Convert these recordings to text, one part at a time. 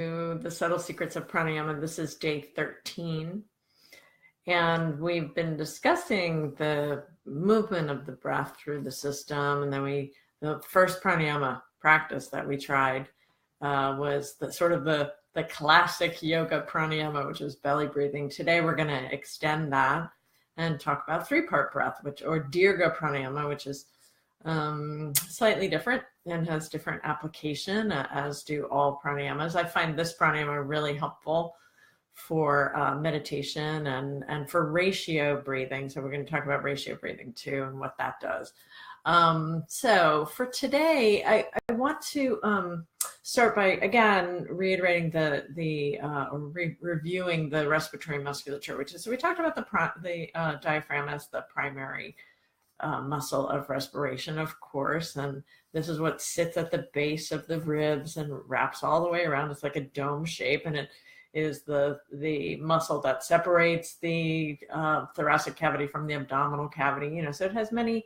To the Subtle Secrets of Pranayama. This is day 13. And we've been discussing the movement of the breath through the system. And then the first pranayama practice that we tried was the classic yoga pranayama, which is belly breathing. Today we're going to extend that and talk about three-part breath, or Dirga pranayama, which is slightly different and has different application, as do all pranayamas. I find this pranayama really helpful for meditation and for ratio breathing. So we're going to talk about ratio breathing too and what that does. So for today, I want to start by, again, reiterating reviewing the respiratory musculature, which is, so we talked about the diaphragm as the primary muscle of respiration, of course, and this is what sits at the base of the ribs and wraps all the way around. It's like a dome shape, and it is the muscle that separates the thoracic cavity from the abdominal cavity. So it has many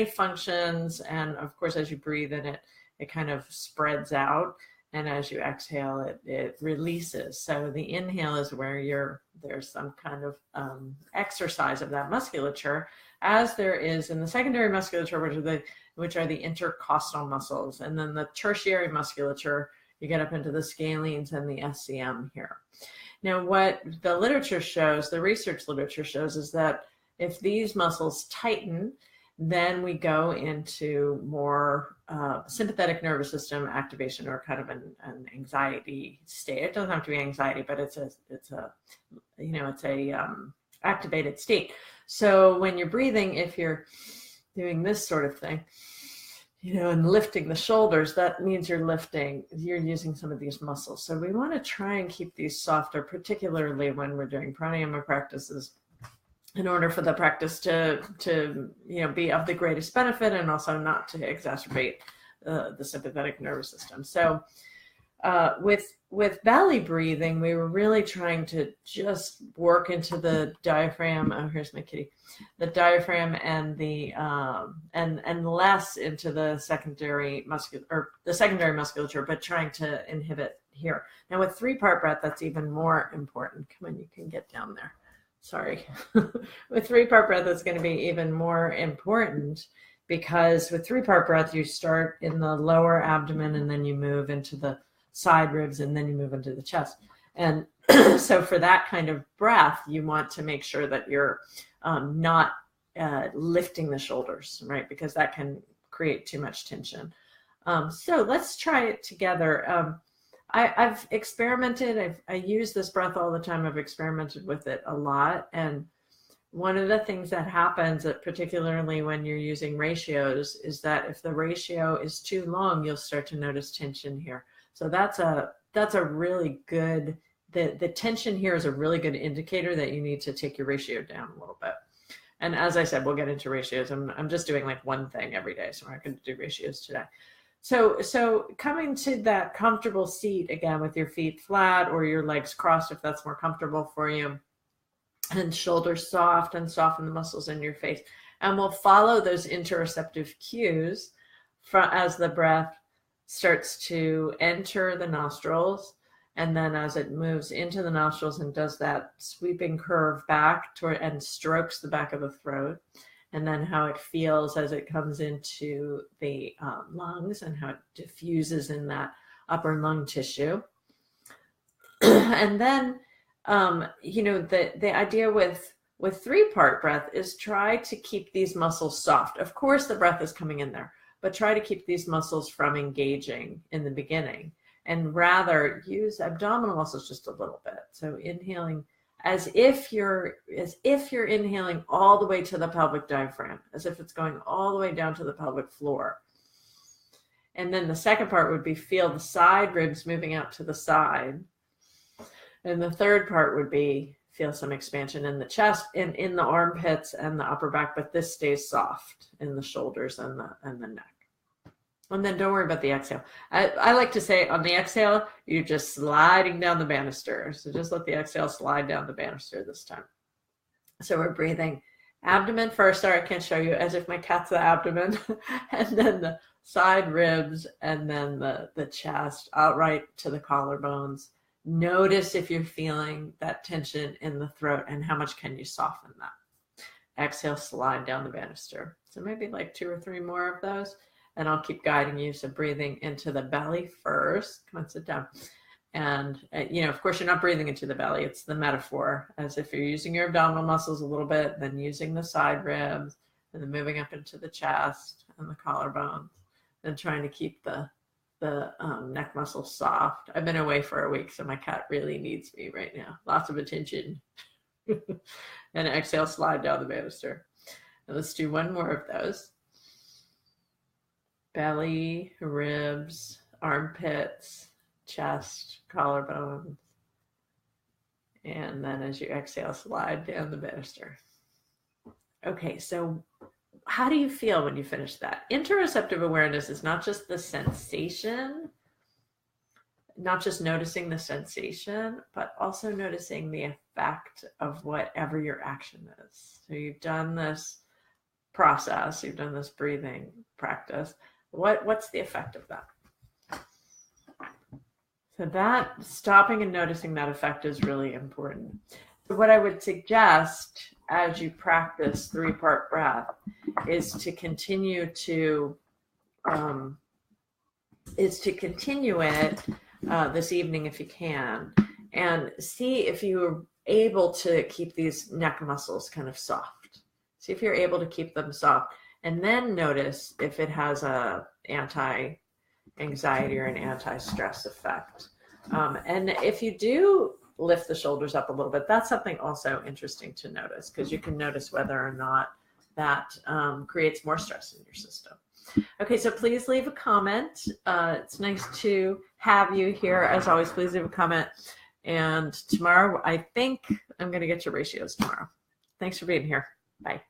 functions, and of course, as you breathe in it, it kind of spreads out, and as you exhale, it releases. So the inhale is where there's some kind of exercise of that musculature, as there is in the secondary musculature, which are the intercostal muscles, and then the tertiary musculature, you get up into the scalenes and the SCM here. Now, what the literature shows, the research literature shows, is that if these muscles tighten, then we go into more sympathetic nervous system activation, or kind of an anxiety state. It doesn't have to be anxiety, but it's a activated state. So when you're breathing, if you're doing this sort of thing, and lifting the shoulders, that means you're using some of these muscles. So we want to try and keep these softer, particularly when we're doing pranayama practices, in order for the practice to be of the greatest benefit, and also not to exacerbate the sympathetic nervous system. So with belly breathing, we were really trying to just work into the diaphragm. Oh, here's my kitty. The diaphragm and the and less into the secondary musculature, but trying to inhibit here. Now with three-part breath, that's even more important. Come on, you can get down there. Sorry. With three-part breath, it's going to be even more important, because with three-part breath, you start in the lower abdomen, and then you move into the side ribs, and then you move into the chest. And so for that kind of breath, you want to make sure that you're not lifting the shoulders, right? Because that can create too much tension. So let's try it together. I've experimented. I use this breath all the time. I've experimented with it a lot. And one of the things that happens, particularly when you're using ratios, is that if the ratio is too long, you'll start to notice tension here. So that's a really good, the tension here is a really good indicator that you need to take your ratio down a little bit. And as I said, we'll get into ratios. I'm just doing like one thing every day, so we're not going to do ratios today. So coming to that comfortable seat, again, with your feet flat or your legs crossed, if that's more comfortable for you, and shoulders soft, and soften the muscles in your face. And we'll follow those interoceptive cues as the breath starts to enter the nostrils, and then as it moves into the nostrils and does that sweeping curve back toward and strokes the back of the throat, and then how it feels as it comes into the lungs, and how it diffuses in that upper lung tissue. And then the idea with three-part breath is try to keep these muscles soft. Of course the breath is coming in there, but try to keep these muscles from engaging in the beginning, and rather use abdominal muscles just a little bit. So inhaling as if you're inhaling all the way to the pelvic diaphragm, as if it's going all the way down to the pelvic floor. And then the second part would be feel the side ribs moving out to the side. And the third part would be feel some expansion in the chest, in the armpits and the upper back, but this stays soft in the shoulders and the neck. And then don't worry about the exhale. I like to say on the exhale, you're just sliding down the banister. So just let the exhale slide down the banister this time. So we're breathing abdomen first. Sorry, I can't show you, as if my cat's the abdomen. And then side ribs, and then the chest, outright to the collarbones. Notice if you're feeling that tension in the throat and how much can you soften that. Exhale, slide down the banister. So maybe like 2 or 3 more of those, and I'll keep guiding you. So breathing into the belly first. Come on, sit down. And, of course, you're not breathing into the belly. It's the metaphor, as if you're using your abdominal muscles a little bit, then using the side ribs, and then moving up into the chest and the collarbones, and trying to keep the neck muscles soft. I've been away for a week, so my cat really needs me right now. Lots of attention. And exhale, slide down the banister. And let's do 1 more of those. Belly, ribs, armpits, chest, collarbones. And then as you exhale, slide down the banister. Okay, so how do you feel when you finish that? Interoceptive awareness is not just the sensation, not just noticing the sensation, but also noticing the effect of whatever your action is. So you've done this process, you've done this breathing practice. What's the effect of that? So that stopping and noticing that effect is really important. What I would suggest as you practice 3-part breath is to continue it this evening if you can, and see if you're able to keep these neck muscles kind of soft. See if you're able to keep them soft, and then notice if it has a anti-anxiety or an anti-stress effect. And if you do lift the shoulders up a little bit, that's something also interesting to notice, because you can notice whether or not that creates more stress in your system. Okay, so please leave a comment. It's nice to have you here. As always, please leave a comment. And tomorrow, I think I'm going to get your ratios tomorrow. Thanks for being here. Bye.